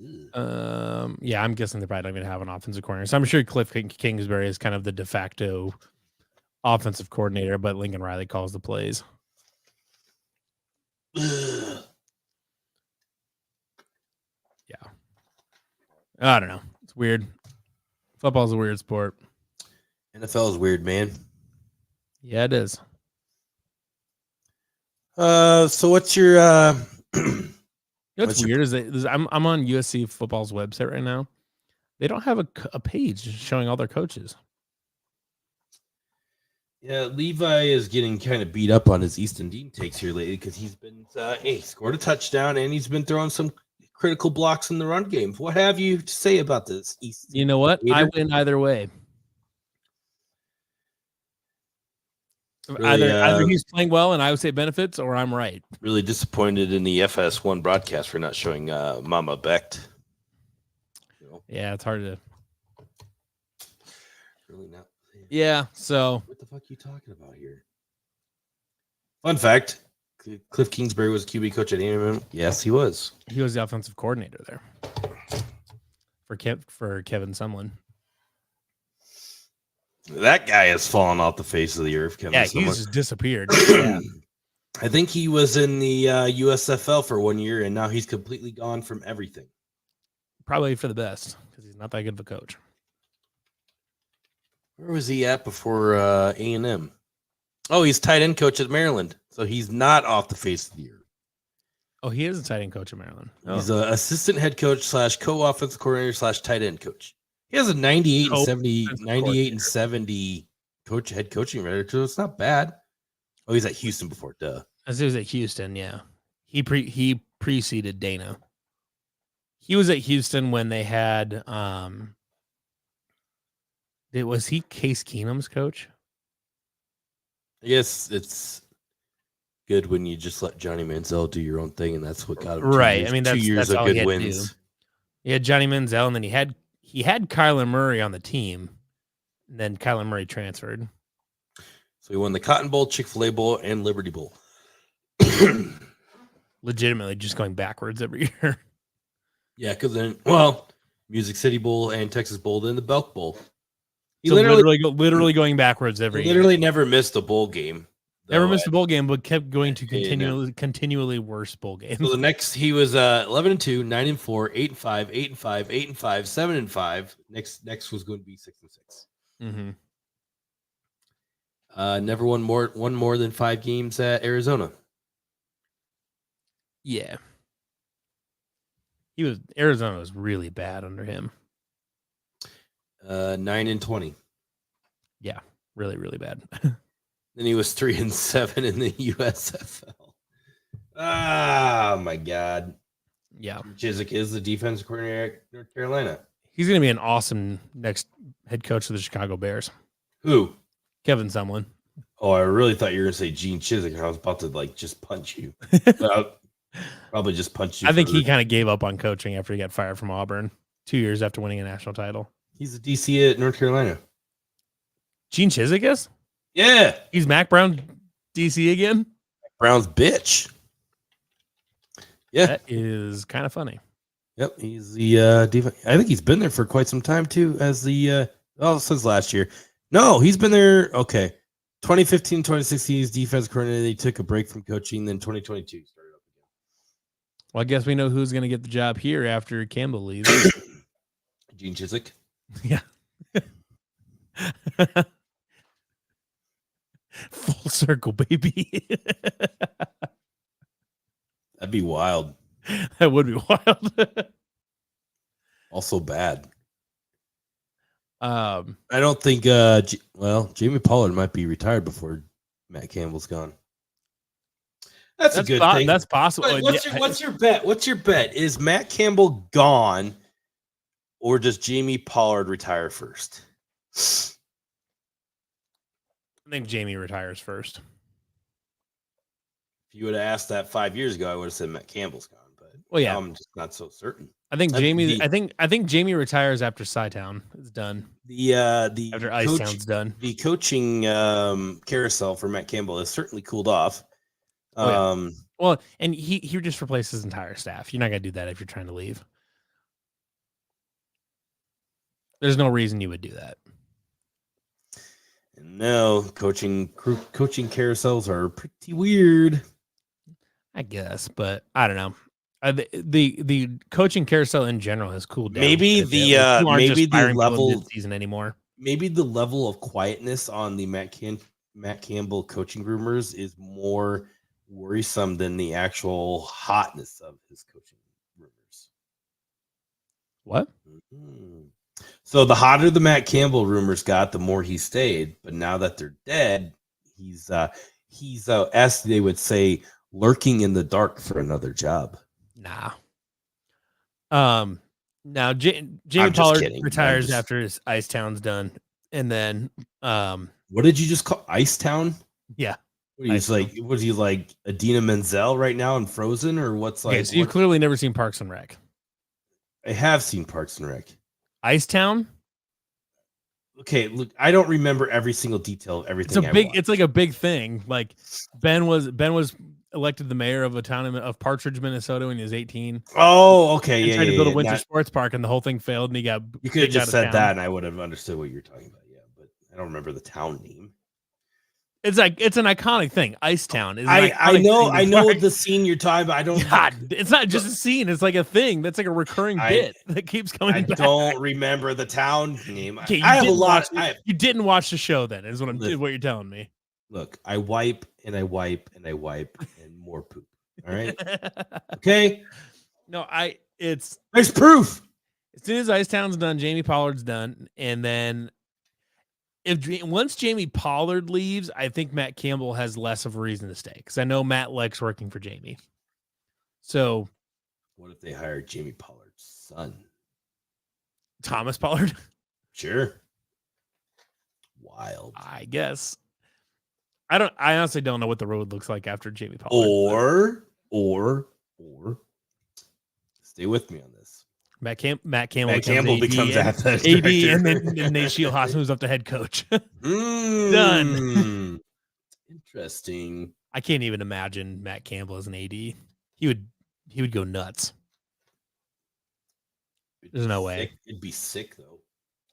Yeah, I'm guessing they probably don't even have an offensive coordinator. So I'm sure Cliff Kingsbury is kind of the de facto offensive coordinator, but Lincoln Riley calls the plays. Yeah. I don't know. It's weird. Football's a weird sport. NFL is weird, man. Yeah, it is. So what's your What's weird is I'm on USC football's website right now. They don't have a page showing all their coaches. Yeah, Levi is getting kind of beat up on his Easton Dean takes here lately because he's been scored a touchdown and he's been throwing some critical blocks in the run game. What have you to say about this, Easton? You know what? I win either way. Really, either he's playing well and Iowa State benefits, or I'm right. Really disappointed in the FS1 broadcast for not showing Mama Becht. Yeah, it's hard to. Really not. Yeah, so. What the fuck are you talking about here? Fun fact, Cliff Kingsbury was QB coach at A&M. Yes, he was. He was the offensive coordinator there for Kevin Sumlin. That guy has fallen off the face of the earth. Kevin Sumlin. He's just disappeared. Yeah. I think he was in the USFL for 1 year, and now he's completely gone from everything. Probably for the best, because he's not that good of a coach. Where was he at before A&M? Oh, he's tight end coach at Maryland, so he's not off the face of the earth. Oh, he is a tight end coach at Maryland. Oh. He's an assistant head coach / co-offensive coordinator / tight end coach. He has a 98 and 70 head coaching record, so it's not bad. Oh, he's at Houston before, duh. As he was at Houston, yeah. He preceded Dana. He was at Houston when they had was he Case Keenum's coach? Yes, it's good when you just let Johnny Manziel do your own thing, and that's what got him right. I mean, that's 2 years that's of good wins. He had Johnny Manziel, and then he had Kyler Murray on the team. And then Kyler Murray transferred. So he won the Cotton Bowl, Chick-fil-A Bowl, and Liberty Bowl. Legitimately just going backwards every year. Yeah, because then, Music City Bowl and Texas Bowl, then the Belk Bowl. He literally going backwards every year. Literally never missed a bowl game. Never missed a bowl game, but kept going to continually worse bowl games. So the next, he was 11-2, 9-4, 8-5, 8-5, 8-5, 7-5. Next was going to be 6-6. Mm-hmm. Never won more than 5 games at Arizona. Yeah, Arizona was really bad under him. 9-20. Yeah, really, really bad. Then he was 3-7 in the USFL. Oh my God. Yeah. Chiswick is the defensive coordinator at North Carolina. He's going to be an awesome next head coach of the Chicago Bears. Who? Kevin Sumlin. Oh, I really thought you were going to say Gene Chiswick. I was about to just punch you. Probably just punch you. I think he kind of gave up on coaching after he got fired from Auburn 2 years after winning a national title. He's the DC at North Carolina. Gene Chiswick is? Yeah. He's Mac Brown DC again? Mac Brown's bitch. Yeah. That is kind of funny. Yep. He's the defense. I think he's been there for quite some time too, as the since last year. No, he's been there. Okay. 2015, 2016, he's defense coordinator. He took a break from coaching. Then 2022 started up again. Well, I guess we know who's going to get the job here after Campbell leaves. Gene Chiswick. Yeah. Full circle, baby. That'd be wild. That would be wild. Also bad. I don't think. Jamie Pollard might be retired before Matt Campbell's gone. That's a good thing. That's possible. What's your bet? What's your bet? Is Matt Campbell gone, or does Jamie Pollard retire first? I think Jamie retires first. If you would have asked that 5 years ago, I would have said Matt Campbell's gone. But I'm just not so certain. I think Jamie. I think Jamie retires after Chi-Town is done. The after Ice Town's done. The coaching carousel for Matt Campbell has certainly cooled off. Well, and he just replaced his entire staff. You're not gonna do that if you're trying to leave. There's no reason you would do that. No, coaching carousels are pretty weird. I guess, but I don't know. The coaching carousel in general has cooled down. Maybe the level season anymore. Maybe the level of quietness on the Matt Campbell coaching rumors is more worrisome than the actual hotness of his coaching rumors. What? Mm-hmm. So the hotter the Matt Campbell rumors got, the more he stayed. But now that they're dead, he's as they would say, lurking in the dark for another job. Nah. Now Jamie Pollard retires after his Ice Town's done, and then what did you just call Ice Town? Yeah. Was he like Adina Menzel right now in Frozen, or what's like? Okay, so you've clearly never seen Parks and Rec. I have seen Parks and Rec. Ice Town. Okay, look, I don't remember every single detail of everything. It's like a big thing. Like Ben was elected the mayor of a town of Partridge, Minnesota, when he was 18. Oh, okay, and tried to build a winter sports park, and the whole thing failed, and he got. You could have just said that, and I would have understood what you're talking about. Yeah, but I don't remember the town name. It's an iconic thing. Ice Town is. I know the scene you're talking about. I don't. God, it's not just a scene. It's like a thing. That's like a recurring bit that keeps coming back. I don't remember the town name. Okay, you didn't watch the show. Then is what what you're telling me. Look, I wipe and I wipe and I wipe and more poop. All right. Okay. No, there's proof. As soon as Ice Town's done, Jamie Pollard's done, and then. Once Jamie Pollard leaves, I think Matt Campbell has less of a reason to stay, because I know Matt likes working for Jamie. So, what if they hired Jamie Pollard's son, Thomas Pollard? Sure. Wild. I guess. I honestly don't know what the road looks like after Jamie Pollard. Or stay with me on this. Matt Campbell becomes AD, and then Nate Shielhaus moves up to head coach. Done. Interesting. I can't even imagine Matt Campbell as an AD. He would go nuts. There's no way. It'd be sick though.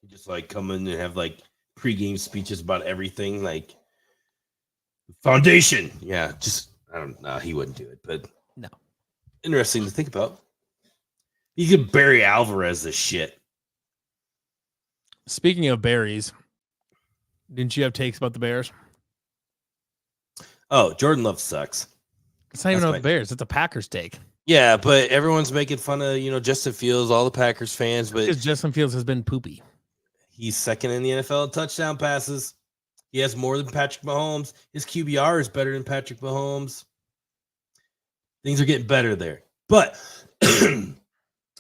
He'd just like come in and have like pregame speeches about everything, like foundation. Yeah, just I don't know. He wouldn't do it, but no. Interesting to think about. You could bury Alvarez this shit. Speaking of berries, didn't you have takes about the Bears? Oh, Jordan Love sucks. It's not even about the Bears. It's a Packers take. Yeah, but everyone's making fun of, Justin Fields, all the Packers fans. But because Justin Fields has been poopy. He's second in the NFL in touchdown passes. He has more than Patrick Mahomes. His QBR is better than Patrick Mahomes. Things are getting better there. But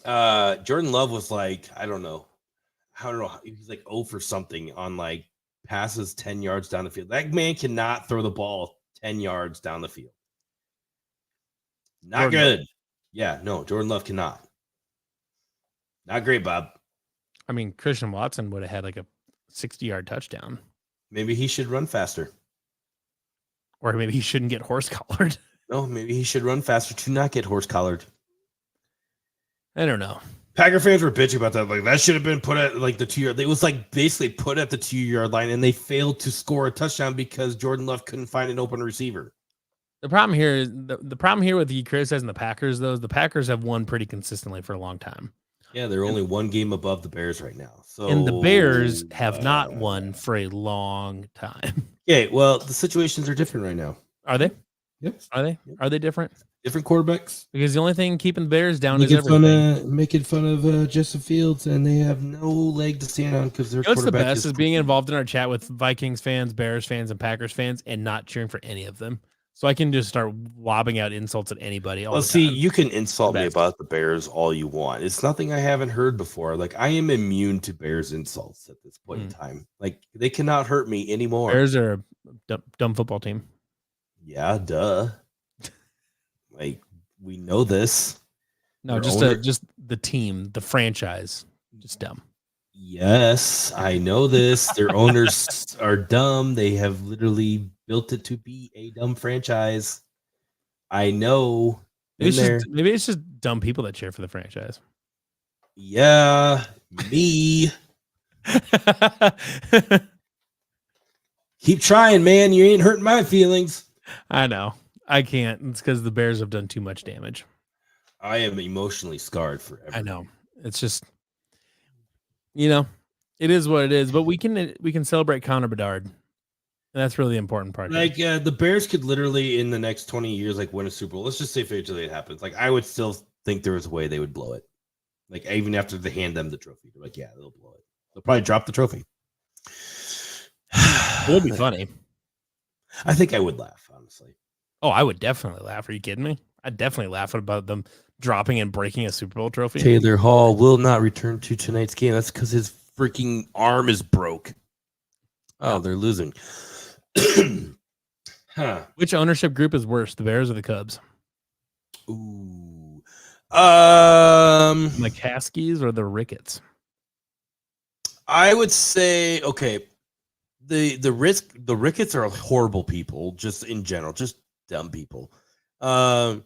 Jordan Love was like, I don't know. He's like 0 for something on like passes 10 yards down the field. That man cannot throw the ball 10 yards down the field. Not good. Yeah, no, Jordan Love cannot. Not great, Bob. I mean, Christian Watson would have had like a 60-yard touchdown. Maybe he should run faster. Or maybe he shouldn't get horse-collared. No, maybe he should run faster to not get horse-collared. I don't know. Packer fans were bitching about that. Like, that should have been put at like the 2-yard. It was like basically put at the 2-yard line, and they failed to score a touchdown because Jordan Love couldn't find an open receiver. The problem here is the problem here with you criticizing the Packers, though, is the Packers have won pretty consistently for a long time. Yeah, they're only one game above the Bears right now. So, and the Bears have not won for a long time. Okay, well, the situations are different right now. Are they? Yes. Are they? Are they different? Different quarterbacks. Because the only thing keeping the Bears down is everything. Making fun of Justin Fields, and they have no leg to stand on because their quarterback. What's the best is being involved in our chat with Vikings fans, Bears fans, and Packers fans, and not cheering for any of them. So I can just start lobbing out insults at anybody. Well, see, you can insult me about the Bears all you want. It's nothing I haven't heard before. Like, I am immune to Bears insults at this point in time. Like, they cannot hurt me anymore. Bears are a dumb football team. Yeah, duh. Like, we know this. No, just the team, the franchise, just dumb. Yes, I know this. Their owners are dumb. They have literally built it to be a dumb franchise. I know. Been there. Maybe it's just dumb people that cheer for the franchise. Yeah, me. Keep trying, man. You ain't hurting my feelings. I know. I can't. It's because the Bears have done too much damage. I am emotionally scarred forever. I know. It's just, it is what it is. But we can celebrate Connor Bedard, and that's really the important part. Like the Bears could literally in the next 20 years like win a Super Bowl. Let's just say eventually it happens. Like I would still think there was a way they would blow it. Like even after they hand them the trophy, they're like, yeah, they'll blow it. They'll probably drop the trophy. It would be funny. I think I would laugh, honestly. Oh, I would definitely laugh. Are you kidding me? I'd definitely laugh about them dropping and breaking a Super Bowl trophy. Taylor Hall will not return to tonight's game. That's because his freaking arm is broke. Oh, they're losing. Huh. Which ownership group is worse, the Bears or the Cubs? Ooh. McCaskies or the Ricketts? I would say okay. The Ricketts are horrible people, just in general, just dumb people. But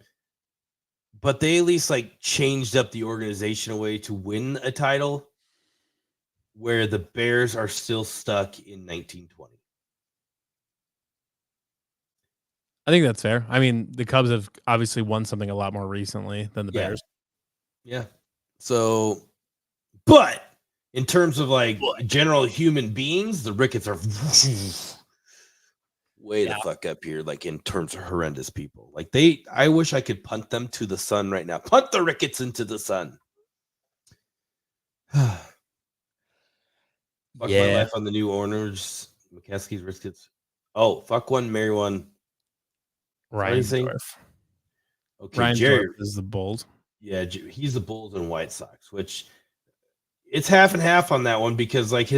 they at least like changed up the organizational way to win a title, where the Bears are still stuck in 1920. I think that's fair. I mean, the Cubs have obviously won something a lot more recently than the Bears. Yeah. So, but in terms of like general human beings, the Ricketts are way the fuck up here. Like in terms of horrendous people, like I wish I could punt them to the sun right now. Punt the Ricketts into the sun. Fuck my life on the new owners, McCaskey's Ricketts. Oh, fuck one, marry one. Reinsdorf. Okay, Reinsdorf Jerry is the Bulls. Yeah, he's the Bulls and White Sox, which it's half and half on that one because like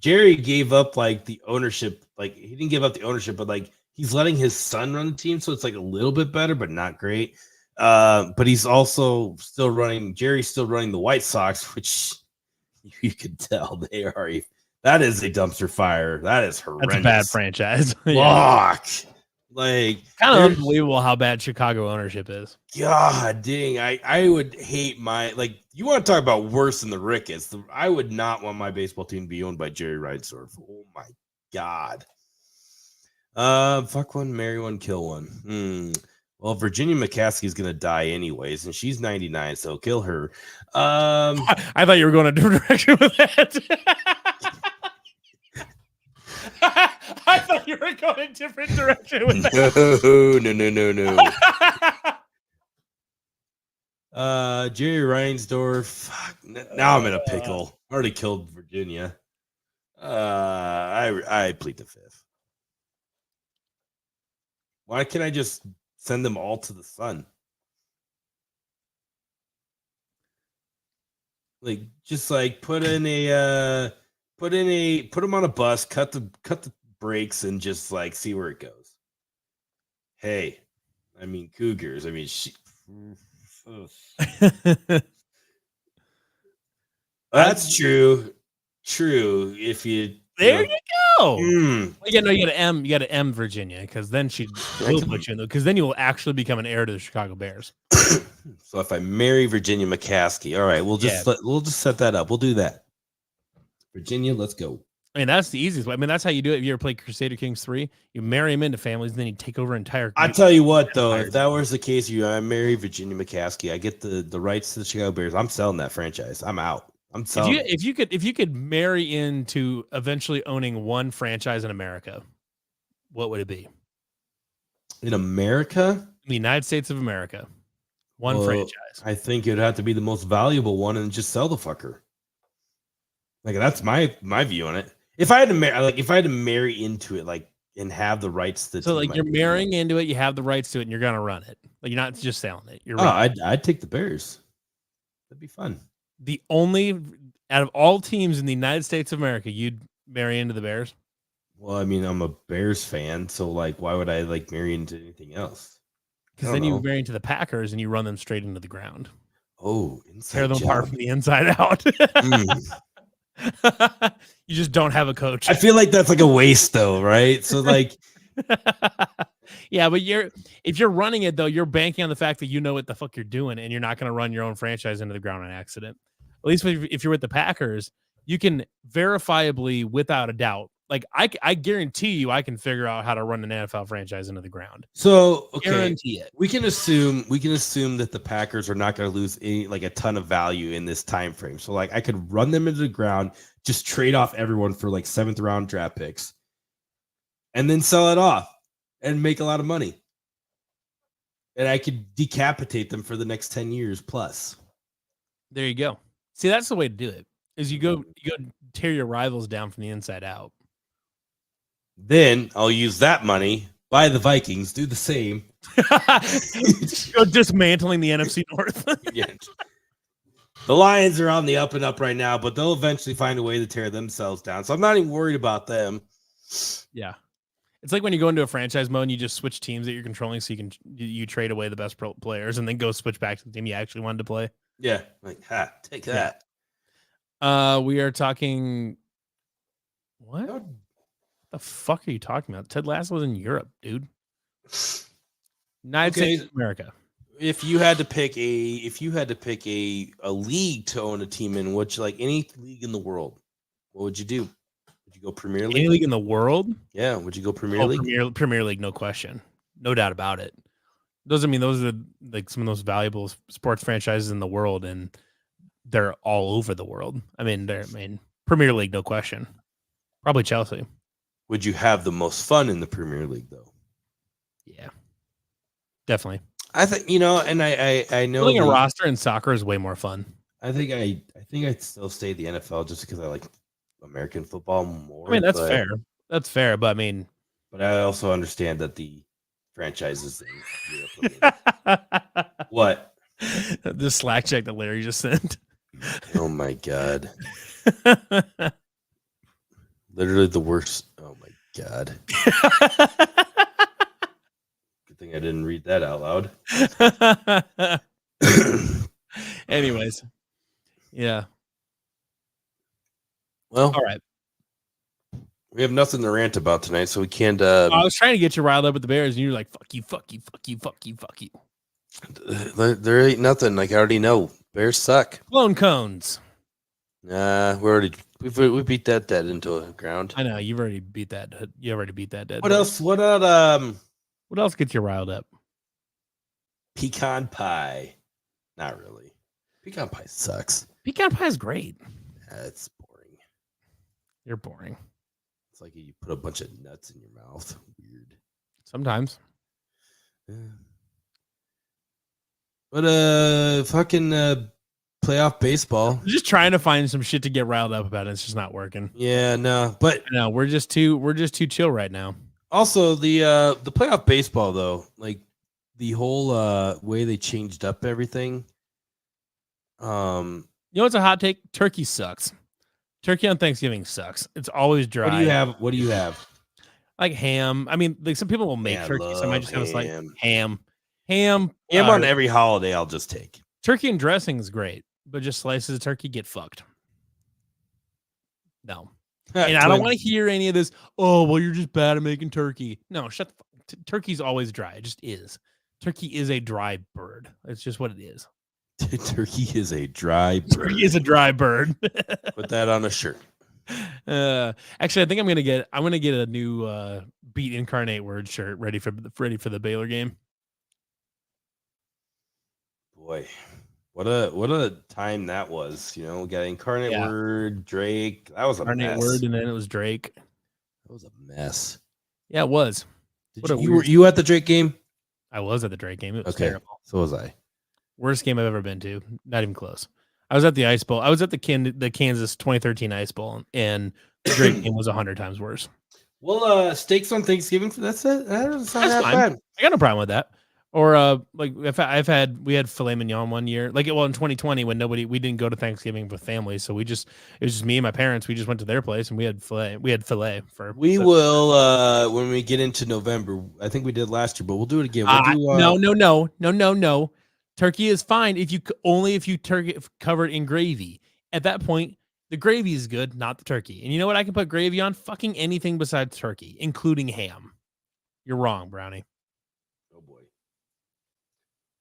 Jerry gave up like the ownership, like he didn't give up the ownership, but like he's letting his son run the team, so it's like a little bit better, but not great. But he's also Jerry's still running the White Sox, which you could tell that is a dumpster fire. That is horrendous. That's a bad franchise. Fuck. Like kind of unbelievable how bad Chicago ownership is. God dang, I would hate you want to talk about worse than the Ricketts. I would not want my baseball team to be owned by Jerry Reinsdorf. Oh my God. Fuck one, marry one, kill one. Well, Virginia McCaskey is gonna die anyways, and she's 99, so kill her. I thought you were going a different direction with that. I thought you were going a different direction with that. No. Jerry Reinsdorf. Fuck, now I'm in a pickle. Already killed Virginia. I plead the fifth. Why can't I just send them all to the sun? Like just like put them on a bus, cut the brakes, and just like see where it goes. Hey, I mean Cougars. I mean that's true. True. If you there you go. You got to M Virginia because then she will put you in because then you will actually become an heir to the Chicago Bears. So if I marry Virginia McCaskey, all right, we'll just set that up. We'll do that. Virginia, let's go. I mean, that's the easiest way. I mean, that's how you do it. If you ever play Crusader Kings 3, you marry them into families, and then you take over entire. I tell you what, though, if that was the case, I marry Virginia McCaskey. I get the rights to the Chicago Bears. I'm selling that franchise. I'm out. I'm selling. If you could marry into eventually owning one franchise in America, what would it be? In America? In the United States of America. One franchise. I think it would have to be the most valuable one and just sell the fucker. Like that's my view on it. If I had to marry into it, like and have the rights to. So like you're marrying into it, you have the rights to it, and you're gonna run it. Like you're not just selling it. You're. I'd take the Bears. That'd be fun. The only out of all teams in the United States of America, you'd marry into the Bears. Well, I mean, I'm a Bears fan, so like, why would I like marry into anything else? Because then you marry into the Packers and you run them straight into the ground. Oh, tear them apart from the inside out. You just don't have a coach. I feel like that's like a waste, though, right? So like, yeah, but if you're running it though, you're banking on the fact that you know what the fuck you're doing, and you're not going to run your own franchise into the ground on accident. At least if you're with the Packers, you can verifiably, without a doubt, like I guarantee you, I can figure out how to run an NFL franchise into the ground. so okay, Guarantee it. we can assume that the Packers are not going to lose a ton of value in this time frame. So like, I could run them into the ground, just trade off everyone for like 7th round draft picks, and then sell it off and make a lot of money. And I could decapitate them for the next 10 years plus. There you go. See, that's the way to do it. Is you go tear your rivals down from the inside out. Then I'll use that money, buy the Vikings, do the same. Go dismantling the NFC North. Yeah. The Lions are on the up and up right now, but they'll eventually find a way to tear themselves down. So I'm not even worried about them. Yeah. It's like when you go into a franchise mode and you just switch teams that you're controlling so you trade away the best players and then go switch back to the team you actually wanted to play. Yeah. Like, take that. We are talking. What the fuck are you talking about? Ted Lasso's in Europe, dude. United States of America. If you had to pick a league to own a team in, which like any league in the world, what would you do? Would you go Premier League? Any league in the world? Yeah. Would you go Premier League? Premier League, no question, no doubt about it. Those are like some of the most valuable sports franchises in the world, and they're all over the world. I mean, Premier League, no question. Probably Chelsea. Would you have the most fun in the Premier League, though? Yeah, definitely. I think and I know building a roster in soccer is way more fun. I think I'd still stay the NFL just because I like American football more. I mean, that's fair. That's fair, but I mean, but I also understand that the franchises in Europe. What? The Slack check that Larry just sent. Oh my god! Literally the worst. Oh my god! Good thing I didn't read that out loud. Anyways, yeah. Well, all right. We have nothing to rant about tonight, so we can't. I was trying to get you riled up with the Bears, and you're like, "Fuck you, fuck you, fuck you, fuck you, fuck you." There ain't nothing. Like I already know, Bears suck. Clone cones. Nah, we beat that dead into the ground. I know you've already beat that. You already beat that dead. What else? What else gets you riled up? Pecan pie. Not really. Pecan pie sucks. Pecan pie is great. That's boring. You're boring. It's like you put a bunch of nuts in your mouth. Weird. Sometimes. Yeah. But fucking playoff baseball. I'm just trying to find some shit to get riled up about. It's just not working. Yeah, no. But no, we're just too chill right now. Also, the playoff baseball though, like the whole way they changed up everything. You know what's a hot take? Turkey sucks. Turkey on Thanksgiving sucks. It's always dry. What do you have? Like ham. I mean, like some people will make turkey, so I might just have like ham. Ham on every holiday I'll just take. Turkey and dressing is great, but just slices of turkey get fucked. No. And I don't want to hear any of this. Oh, well, you're just bad at making turkey. No, shut the fuck. Turkey's always dry. It just is. Turkey is a dry bird. It's just what it is. Turkey is a dry bird. Turkey is a dry bird. Put that on a shirt. Actually, I think I'm gonna get a new beat incarnate word shirt ready for the Baylor game. Boy, what a time that was. You know, we got incarnate word, Drake. That was a incarnate mess. Word, and then it was Drake. That was a mess. Yeah, it was. Were you at the Drake game? I was at the Drake game. It was terrible. So was I. Worst game I've ever been to. Not even close. I was at the Ice Bowl. I was at the Kansas 2013 Ice Bowl, and the Drake game was 100 times worse. Well, steaks on Thanksgiving. That's it. That doesn't sound that bad. I got no problem with that. Or like we had filet mignon one year. Like in 2020 when we didn't go to Thanksgiving with families, so it was just me and my parents. We just went to their place and we had filet. We will when we get into November. I think we did last year, but we'll do it again. No. Turkey is fine if you turkey covered in gravy. At that point, The gravy is good, not the turkey. And you know what? I can put gravy on fucking anything besides turkey, including ham. You're wrong, Brownie. Oh boy,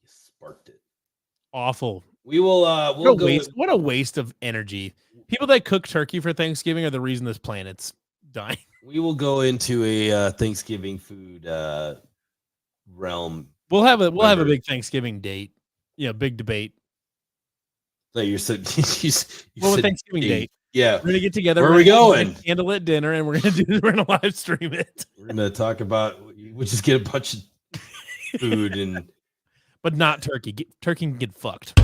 you sparked it. Awful. We will. We'll go. What a waste of energy. People that cook turkey for Thanksgiving are the reason this planet's dying. We will go into a Thanksgiving food realm. We'll have a big Thanksgiving date. Yeah, big debate. So you said a Thanksgiving date. Yeah, we're gonna get together. Where are we going? Candlelit dinner, and we're gonna live stream it. We're gonna talk about. We'll just get a bunch of food and, but not turkey. Turkey can get fucked.